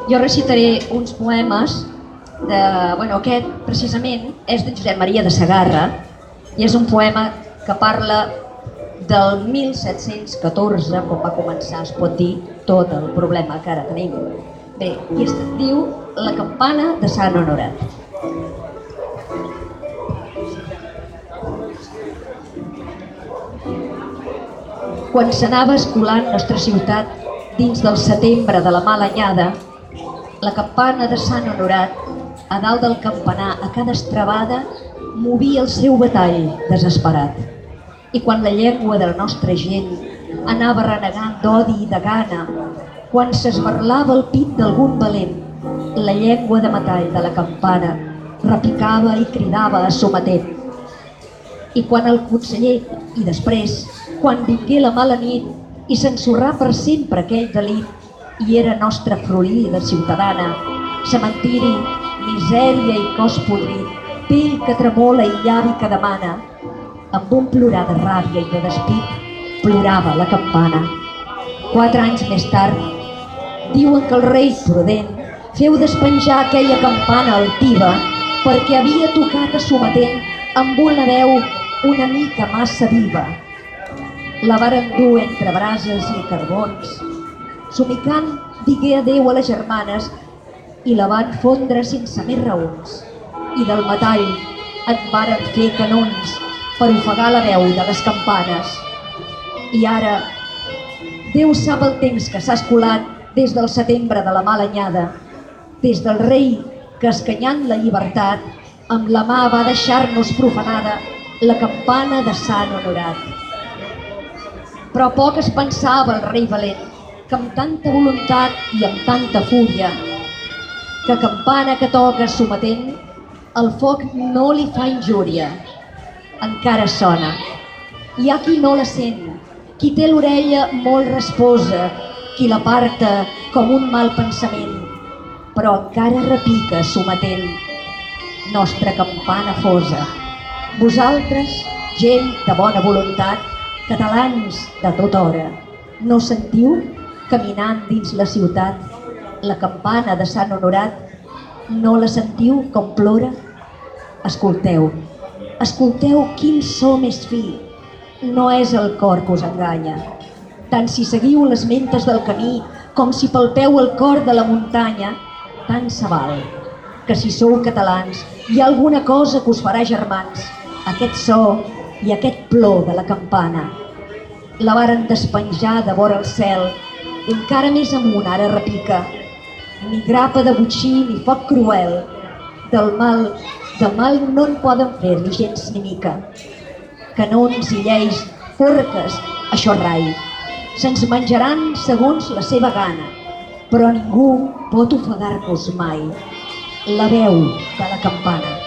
Jo recitaré uns poemes aquest precisament és de Josep Maria de Segarra i és un poema que parla del 1714, quan va començar, es pot dir, tot el problema que ara tenim. Bé, i es diu La campana de Sant Honorat. Quan s'anava escolant nostra ciutat dins del setembre de la mala anyada, la campana de Sant Honorat, a dalt del campanar, a cada estrabada, movia el seu batall desesperat. I quan la llengua de la nostra gent anava renegant d'odi i de gana, quan s'esberlava el pit d'algun valent, la llengua de metall de la campana repicava i cridava sometent. I quan el conseller, i després, quan vingué la mala nit i s'ensorrà per sempre aquell delit, i era nostra florida ciutadana, cementiri, misèria i cos podrit, pell que tremola i llavi que demana, amb un plorar de ràbia i de despit, plorava la campana. 4 anys més tard, diuen que el rei prudent feu despenjar aquella campana altiva perquè havia tocat a sometent amb una veu una mica massa viva. La varen dur entre brases i carbons, somicant digué adéu a les germanes i la van fondre sense més raons. I del metall en varen fer canons per ofegar la veu de les campanes. I ara, Déu sap el temps que s'ha escolat des del setembre de la mala anyada, des del rei que, escanyant la llibertat, amb la mà va deixar-nos profanada la campana de Sant Honorat. Però poc es pensava el rei valent, que amb tanta voluntat i amb tanta fúria, que campana que toca sometent, el foc no li fa injúria. Encara sona. Hi ha qui no la sent, qui té l'orella molt rasposa, qui l'aparta com un mal pensament, però encara repica sometent. Nostra campana fosa. Vosaltres, gent de bona voluntat, catalans de tota hora, no sentiu, caminant dins la ciutat, la campana de Sant Honorat? No la sentiu com plora? Escolteu, escolteu quin so més fi. No és el cor que us enganya. Tant si seguiu les mentes del camí com si palpeu el cor de la muntanya, tant se val que si sou catalans hi ha alguna cosa que us farà germans, aquest so i aquest plor de la campana. La varen despenjar de vora el cel, encara més amunt ara repica, ni grapa de botxí ni foc cruel, del mal no en poden fer ni gens ni mica. Canons i lleis, forques, això rai, se'ns menjaran segons la seva gana, però ningú pot ofegar-nos mai la veu de la campana.